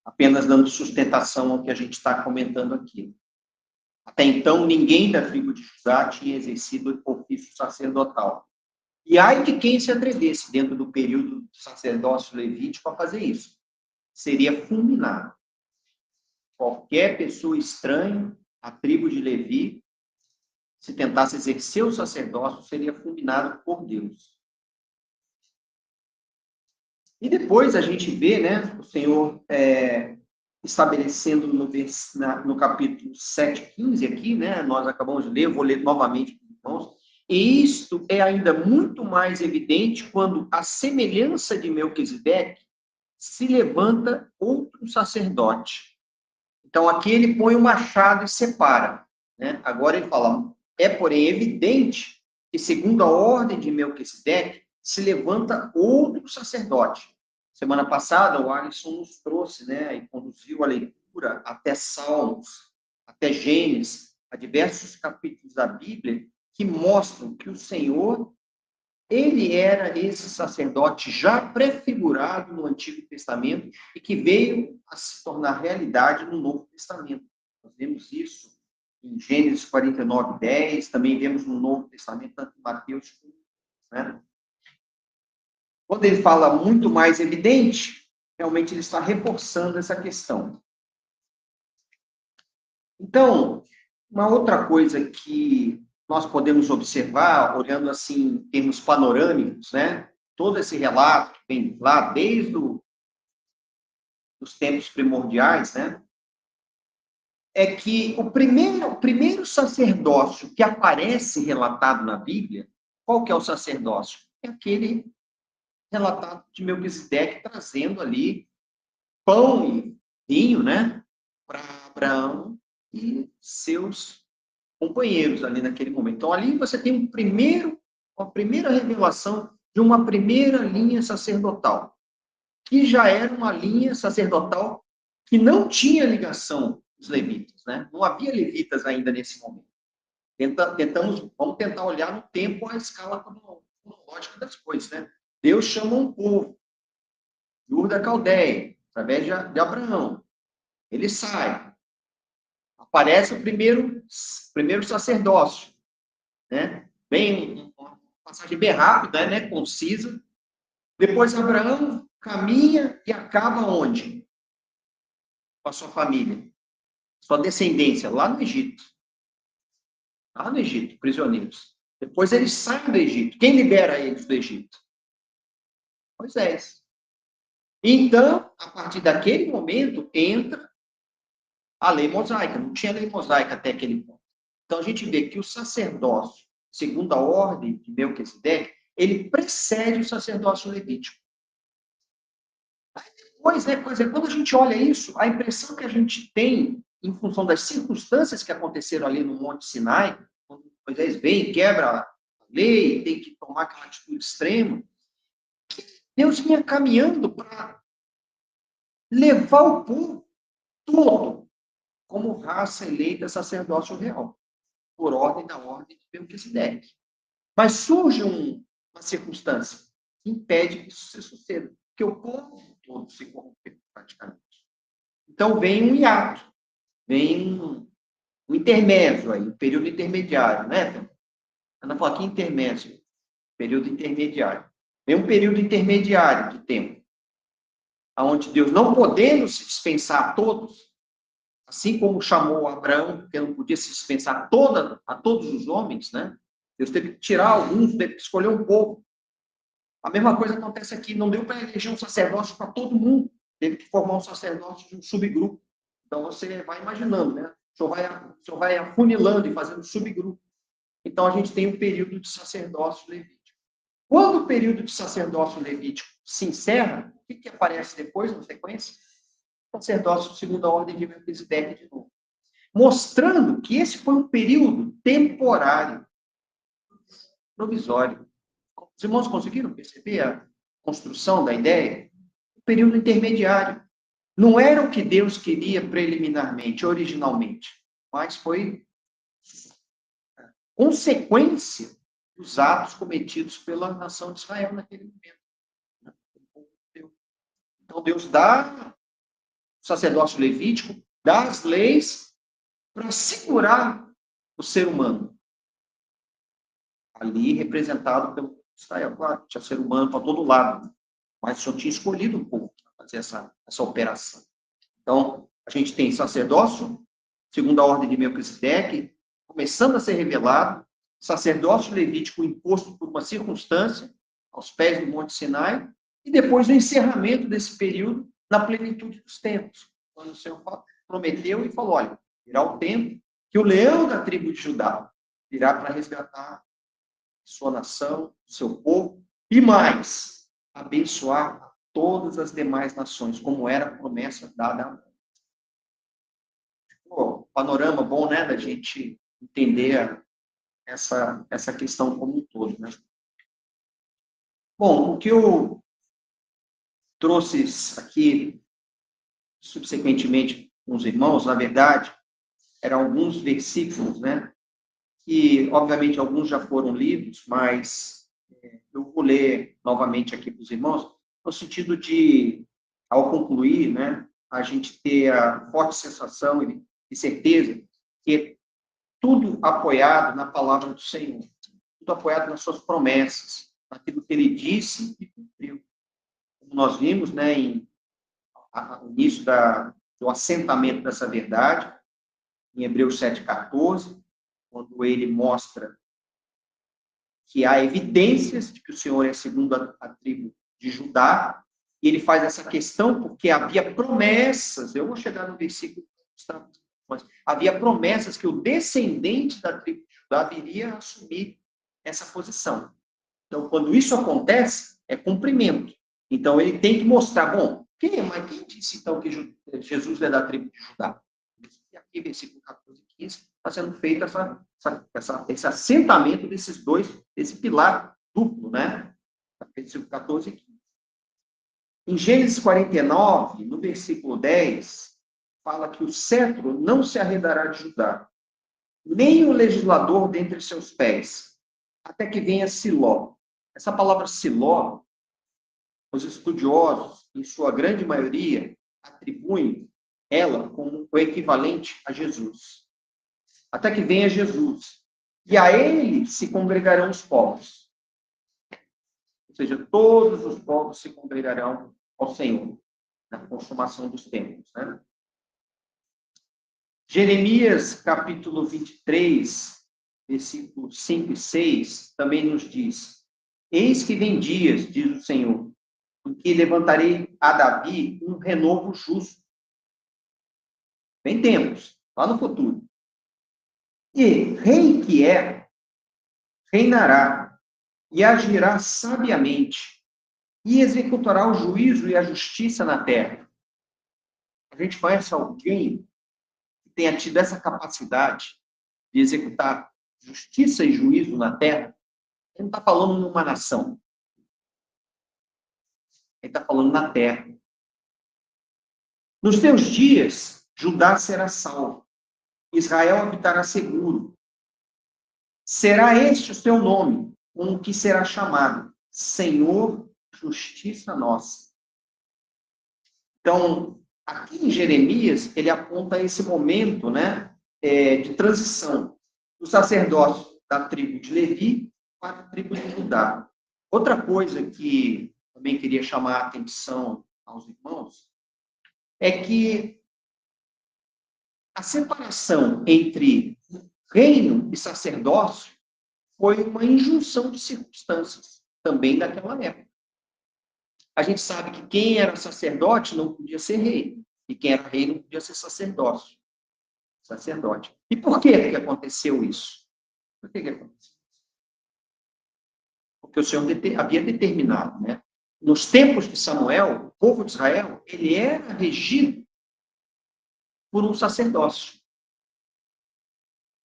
apenas dando sustentação ao que a gente está comentando aqui. Até então, ninguém da tribo de Judá tinha exercido o ofício sacerdotal. E ai de quem se atrevesse, dentro do período do sacerdócio levítico, a fazer isso. Seria fulminado. Qualquer pessoa estranha à tribo de Levi, se tentasse exercer o sacerdócio, seria fulminado por Deus. E depois a gente vê, né, o Senhor estabelecendo no capítulo 7:15 aqui, né, nós acabamos de ler, eu vou ler novamente para os irmãos, e isto é ainda muito mais evidente quando a semelhança de Melquisedeque se levanta outro sacerdote. Então aqui ele põe o machado e separa, né? Agora ele fala, porém evidente que segundo a ordem de Melquisedeque se levanta outro sacerdote. Semana passada, o Alisson nos trouxe, né, e conduziu a leitura até Salmos, até Gênesis, a diversos capítulos da Bíblia, que mostram que o Senhor, ele era esse sacerdote já prefigurado no Antigo Testamento e que veio a se tornar realidade no Novo Testamento. Nós vemos isso em Gênesis 49:10, também vemos no Novo Testamento, tanto em Mateus, né? Quando ele fala muito mais evidente, realmente ele está reforçando essa questão. Então, uma outra coisa que nós podemos observar, olhando assim em termos panorâmicos, né? Todo esse relato que vem lá desde os tempos primordiais, né? É que o primeiro sacerdócio que aparece relatado na Bíblia, qual que é o sacerdócio? É aquele relatado de Melquisedeque trazendo ali pão e vinho, né, para Abraão e seus companheiros ali naquele momento. Então, ali você tem uma primeira revelação de uma primeira linha sacerdotal, que já era uma linha sacerdotal que não tinha ligação com os levitas, né? Não havia levitas ainda nesse momento. Vamos tentar olhar no tempo a escala cronológica das coisas, né? Deus chama um povo, Ur da Caldeia, através de Abraão. Ele sai. Aparece o primeiro sacerdócio, né? Bem, uma passagem bem rápida, né? Concisa. Depois Abraão caminha e acaba onde? Com a sua família, sua descendência, lá no Egito. Lá no Egito, prisioneiros. Depois eles saem do Egito. Quem libera eles do Egito? Moisés. Então, a partir daquele momento, entra a lei mosaica. Não tinha lei mosaica até aquele ponto. Então, a gente vê que o sacerdócio, segundo a ordem de Melquisedeque, ele precede o sacerdócio levítico. Pois é, quando a gente olha isso, a impressão que a gente tem, em função das circunstâncias que aconteceram ali no Monte Sinai, quando Moisés vem, quebra a lei, tem que tomar aquela atitude extrema, que Deus vinha caminhando para levar o povo todo como raça eleita sacerdócio real, por ordem da ordem de Melquisedeque. Mas surge uma circunstância que impede que isso se suceda, que o povo todo se corrompeu, praticamente. Então, vem um hiato, vem um intermédio aí, um período intermediário, né? Ana falou aqui intermédio, período intermediário. Vem um período intermediário de tempo, onde Deus, não podendo se dispensar a todos, assim como chamou Abraão, que não podia se dispensar a todos os homens, né? Deus teve que tirar alguns, teve que escolher um povo. A mesma coisa acontece aqui, não deu para eleger um sacerdócio para todo mundo, teve que formar um sacerdócio de um subgrupo. Então, você vai imaginando, né? O senhor vai afunilando e fazendo subgrupo. Então, a gente tem um período de sacerdócio levítico. Quando o período de sacerdócio levítico se encerra, o que aparece depois, na sequência? Sacerdócio segundo a ordem de Melquisedeque de novo. Mostrando que esse foi um período temporário, provisório. Os irmãos conseguiram perceber a construção da ideia? O período intermediário. Não era o que Deus queria preliminarmente, originalmente, mas foi consequência dos atos cometidos pela nação de Israel naquele momento. Então, Deus dá o sacerdócio levítico, dá as leis para segurar o ser humano. Ali representado pelo Israel. Claro, tinha ser humano para todo lado, mas só tinha escolhido um povo para fazer essa operação. Então, a gente tem sacerdócio, segundo a ordem de Melquisedeque, começando a ser revelado, sacerdócio levítico imposto por uma circunstância, aos pés do Monte Sinai, e depois o encerramento desse período na plenitude dos tempos, quando o Senhor prometeu e falou, olha, virá o tempo que o leão da tribo de Judá virá para resgatar sua nação, seu povo, e mais, abençoar todas as demais nações, como era a promessa dada a Abraão. Panorama bom, né, da gente entender essa questão como um todo, né? Bom, o que eu trouxe aqui, subsequentemente, com os irmãos, na verdade, eram alguns versículos, né, que, obviamente, alguns já foram lidos, mas eu vou ler novamente aqui para os irmãos, no sentido de, ao concluir, né, a gente ter a forte sensação e certeza que tudo apoiado na palavra do Senhor, tudo apoiado nas suas promessas, naquilo que ele disse e cumpriu. Como nós vimos, né, no início do assentamento dessa verdade, em Hebreus 7,14, quando ele mostra que há evidências de que o Senhor é segundo a tribo de Judá, e ele faz essa questão porque havia promessas, eu vou chegar no versículo, mas havia promessas que o descendente da tribo de Judá viria a assumir essa posição. Então, quando isso acontece, é cumprimento. Então, ele tem que mostrar, bom, mas quem disse então que Jesus é da tribo de Judá? Aqui, versículo 14 e 15, está sendo feito esse assentamento desses dois, esse pilar duplo, né? Versículo 14 e 15. Em Gênesis 49, no versículo 10, fala que o cetro não se arredará de Judá, nem o legislador dentre seus pés, até que venha Siló. Essa palavra Siló, os estudiosos, em sua grande maioria, atribuem ela como o equivalente a Jesus. Até que venha Jesus. E a ele se congregarão os povos. Ou seja, todos os povos se congregarão ao Senhor, na consumação dos tempos. Né? Jeremias, capítulo 23, versículos 5 e 6, também nos diz: Eis que vem dias, diz o Senhor, em que levantarei a Davi um renovo justo. Vem tempos, lá no futuro. E rei que é, reinará e agirá sabiamente e executará o juízo e a justiça na terra. A gente conhece alguém que tenha tido essa capacidade de executar justiça e juízo na terra? Ele não está falando numa nação. Ele está falando na terra. Nos teus dias, Judá será salvo. Israel habitará seguro. Será este o seu nome, com o que será chamado Senhor, justiça nossa. Então, aqui em Jeremias, ele aponta esse momento, né, de transição do sacerdócio da tribo de Levi para a tribo de Judá. Outra coisa que também queria chamar a atenção aos irmãos é que a separação entre reino e sacerdócio foi uma injunção de circunstâncias, também daquela época. A gente sabe que quem era sacerdote não podia ser rei, e quem era rei não podia ser sacerdote. E por que aconteceu isso? Por que aconteceu? Porque o Senhor havia determinado, né? Nos tempos de Samuel, o povo de Israel, ele era regido por um sacerdócio.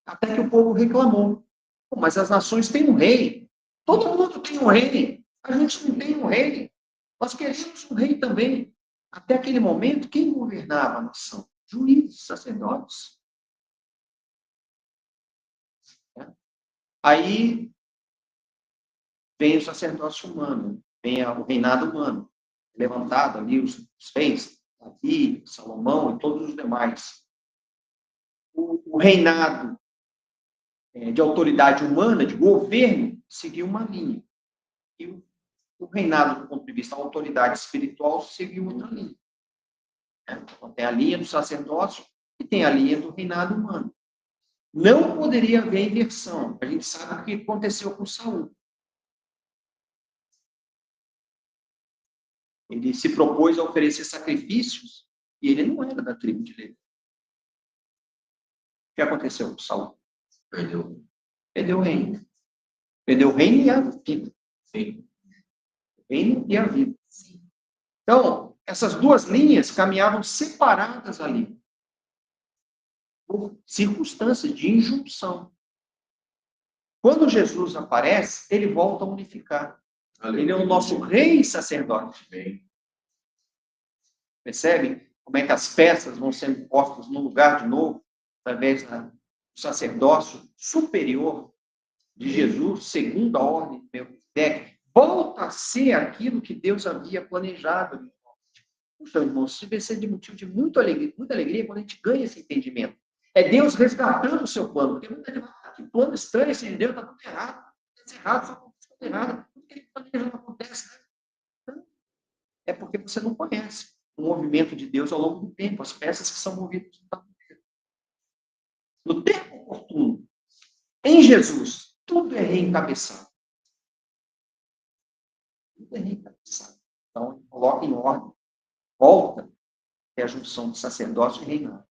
Até que o povo reclamou. Mas as nações têm um rei. Todo mundo tem um rei. A gente não tem um rei. Nós queremos um rei também. Até aquele momento, quem governava a nação? Juízes, sacerdotes. Aí vem o sacerdócio humano, vem o reinado humano. Levantado ali os reis, Davi, Salomão e todos os demais. O reinado de autoridade humana, de governo, seguiu uma linha. E o reinado, do ponto de vista da autoridade espiritual, seguiu outra linha. Então, tem a linha do sacerdócio e tem a linha do reinado humano. Não poderia haver inversão. A gente sabe o que aconteceu com Saul. Ele se propôs a oferecer sacrifícios e ele não era da tribo de Levi. O que aconteceu com Saul? Perdeu o reino. Perdeu o reino e a vida. Sim. O reino e a vida. Então, essas duas linhas caminhavam separadas ali, por circunstâncias de injunção. Quando Jesus aparece, ele volta a unificar. Ele é o nosso rei e sacerdote. Percebe como é que as peças vão sendo postas no lugar de novo, através do sacerdócio superior de Jesus, segundo a ordem de Melquisedeque, volta a ser aquilo que Deus havia planejado. Então, irmãos, isso deve ser de motivo de muita alegria quando a gente ganha esse entendimento. É Deus resgatando o seu plano. Porque muita gente fala, que plano estranho esse de Deus, está tudo errado. Está errado, só acontece tudo errado. Tudo que ele planeja não acontece. Né? É porque você não conhece o movimento de Deus ao longo do tempo, as peças que são movidas no tempo oportuno. Em Jesus, tudo é reencabeçado. Tudo é reencabeçado. Então, coloca em ordem. Volta é a junção de sacerdócio e reinado.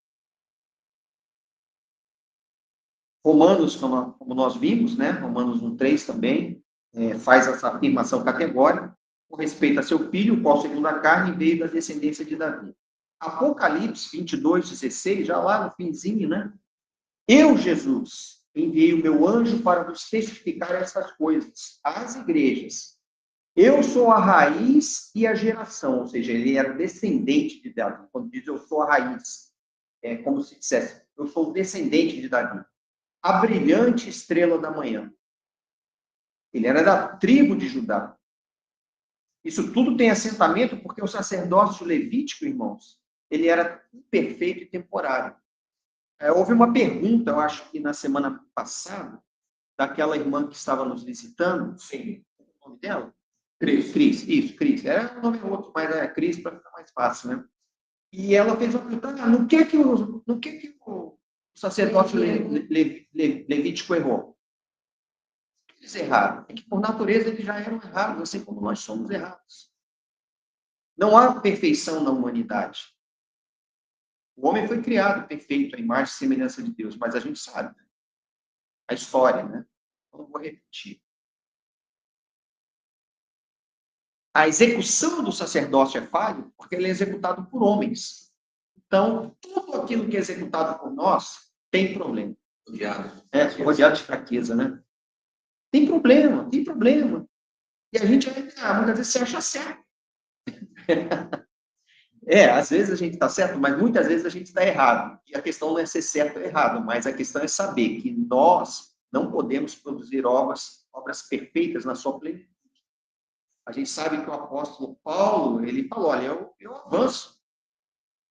Romanos, como nós vimos, né? Romanos 1:3 também, faz essa afirmação categórica com respeito a seu filho, o qual, segundo a carne, veio da descendência de Davi. Apocalipse 22:16, já lá no finzinho, né? Eu, Jesus, enviei o meu anjo para vos testificar essas coisas, às igrejas. Eu sou a raiz e a geração, ou seja, ele era descendente de Davi. Quando diz eu sou a raiz, é como se dissesse, eu sou descendente de Davi. A brilhante estrela da manhã. Ele era da tribo de Judá. Isso tudo tem assentamento porque o sacerdócio levítico, irmãos, ele era imperfeito e temporário. Houve uma pergunta, eu acho que na semana passada, daquela irmã que estava nos visitando. Sim. O nome dela? Cris. Isso, Cris. Era um nome outro, mas é Cris para ficar mais fácil, né? E ela fez uma pergunta, no que o sacerdócio levítico errou? Eles erraram. É que, por natureza, eles já eram errados, assim como nós somos errados. Não há perfeição na humanidade. O homem foi criado perfeito, à imagem e semelhança de Deus, mas a gente sabe, né? A história, né? Eu não vou repetir. A execução do sacerdócio é falho porque ele é executado por homens. Então, tudo aquilo que é executado por nós tem problema. Rodeado de fraqueza, né? Tem problema. E a gente muitas vezes se acha certo. Às vezes a gente está certo, mas muitas vezes a gente está errado. E a questão não é ser certo ou errado, mas a questão é saber que nós não podemos produzir obras perfeitas na sua plenitude. A gente sabe que o apóstolo Paulo, ele falou, olha, eu avanço,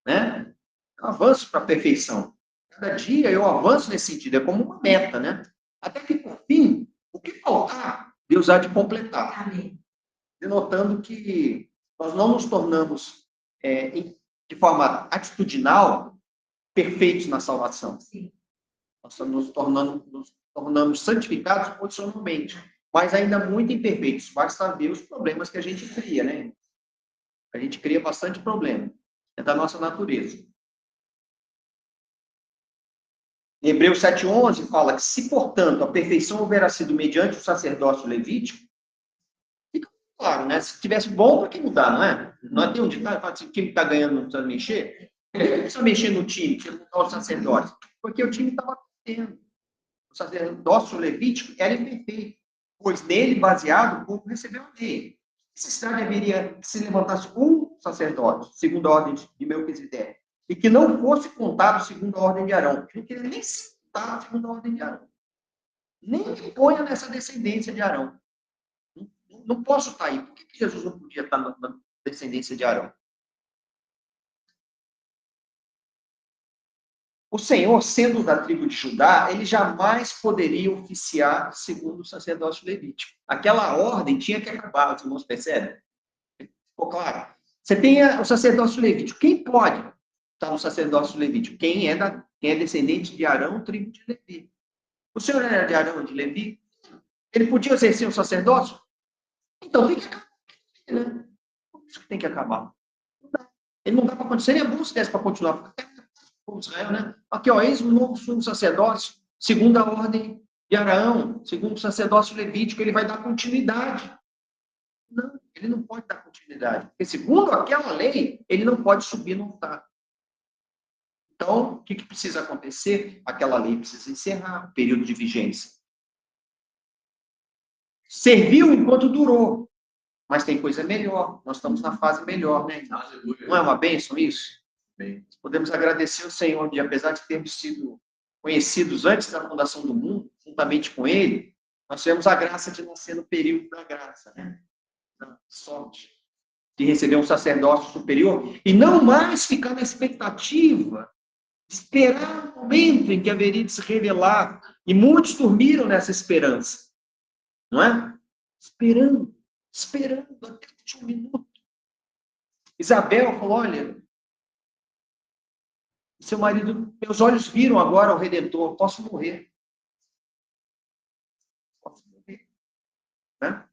né? Eu avanço para a perfeição. Cada dia eu avanço nesse sentido, é como uma meta, né? Até que, por fim, o que faltar, Deus há de completar. Amém. Denotando que nós não nos tornamos, de forma atitudinal, perfeitos na salvação. Sim. Nós nos tornamos santificados posicionalmente, mas ainda muito imperfeitos. Basta ver os problemas que a gente cria, né? A gente cria bastante problema. É da nossa natureza. Hebreus 7,11 fala que se, portanto, a perfeição houvera sido mediante o sacerdócio levítico, fica claro, né? Se tivesse bom, para que mudar, não é? Não é ter um ditado que fala assim, o time está ganhando, não precisa mexer. Não precisa mexer no time, precisa mudar o sacerdócio. Porque o time estava perdendo. O sacerdócio levítico era imperfeito, pois nele, baseado, o povo recebeu a lei. Necessidade haveria que se levantasse um sacerdote, segundo a ordem de Melquisedeque, e que não fosse contado segundo a ordem de Arão. Ele não queria nem se contar segundo a ordem de Arão. Nem me ponha nessa descendência de Arão. Não posso estar aí. Por que Jesus não podia estar na descendência de Arão? O Senhor, sendo da tribo de Judá, ele jamais poderia oficiar segundo o sacerdócio levítico. Aquela ordem tinha que acabar, os irmãos percebem? Ficou claro? Você tem o sacerdócio levítico. Quem pode estar no sacerdócio levítico? Quem é descendente de Arão, tribo de Levi. O Senhor era de Arão, de Levi? Ele podia exercer o sacerdócio? Então tem que acabar. Né? Por isso que tem que acabar. Não dá. Ele não dá para acontecer. Seria bom se desse para continuar. Com Israel, né? Aqui, ó, eis o novo sumo sacerdócio, segundo a ordem de Arão, segundo o sacerdócio levítico, ele vai dar continuidade. Não, ele não pode dar continuidade. Porque, segundo aquela lei, ele não pode subir no altar. Então, o que precisa acontecer? Aquela lei precisa encerrar o período de vigência. Serviu enquanto durou, mas tem coisa melhor. Nós estamos na fase melhor, né? Não é uma bênção isso? Podemos agradecer ao Senhor de, apesar de termos sido conhecidos antes da fundação do mundo, juntamente com Ele, nós tivemos a graça de nascer no período da graça, né? Sorte de receber um sacerdócio superior e não mais ficar na expectativa de esperar o momento em que haveria de se revelar. E muitos dormiram nessa esperança, não é? Esperando até o último minuto. Isabel falou, olha, seu marido, meus olhos viram agora o Redentor, posso morrer. Né?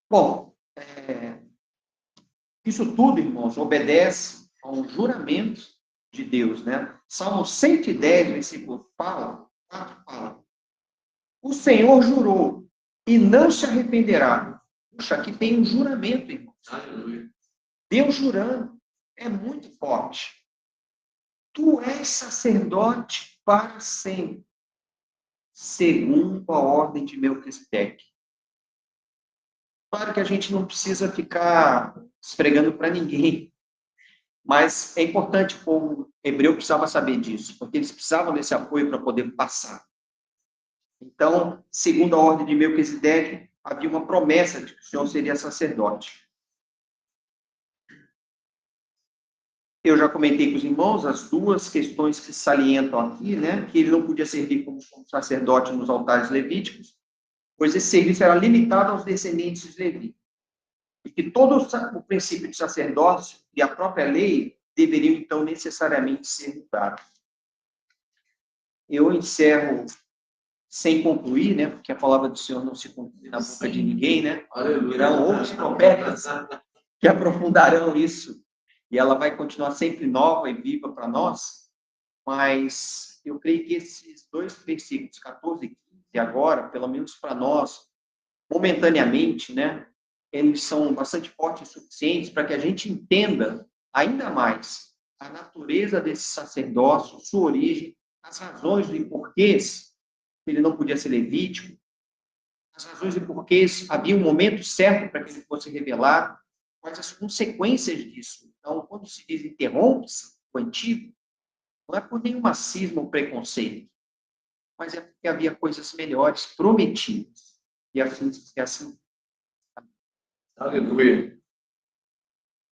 Bom, isso tudo, irmãos, obedece a um juramento de Deus, né? Salmo 110, versículo 4 fala, o Senhor jurou e não se arrependerá. Puxa, aqui tem um juramento, irmãos. Aleluia. Deus jurando é muito forte. Tu és sacerdote para sempre, segundo a ordem de Melquisedeque. Claro que a gente não precisa ficar esfregando para ninguém, mas é importante, o povo hebreu precisava saber disso, porque eles precisavam desse apoio para poder passar. Então, segundo a ordem de Melquisedeque, havia uma promessa de que o Senhor seria sacerdote. Eu já comentei com os irmãos as duas questões que se salientam aqui, né? Que ele não podia servir como sacerdote nos altares levíticos, pois esse serviço era limitado aos descendentes de Levi. E que todo o princípio de sacerdócio e a própria lei deveriam, então, necessariamente ser mudados. Eu encerro sem concluir, né? Porque a palavra do Senhor não se conclui na boca de ninguém, né? Virão outros profetas que aprofundarão isso. E ela vai continuar sempre nova e viva para nós. Mas eu creio que esses dois versículos, 14 e 15, agora, pelo menos para nós, momentaneamente, né? Eles são bastante fortes e suficientes para que a gente entenda ainda mais a natureza desse sacerdócio, sua origem, as razões e porquês ele não podia ser levítico, as razões e porquês havia um momento certo para que ele fosse revelado, quais as consequências disso. Então, quando se diz interrompe-se o antigo, não é por nenhuma cisma ou preconceito, mas é porque havia coisas melhores prometidas. E assim. Aleluia.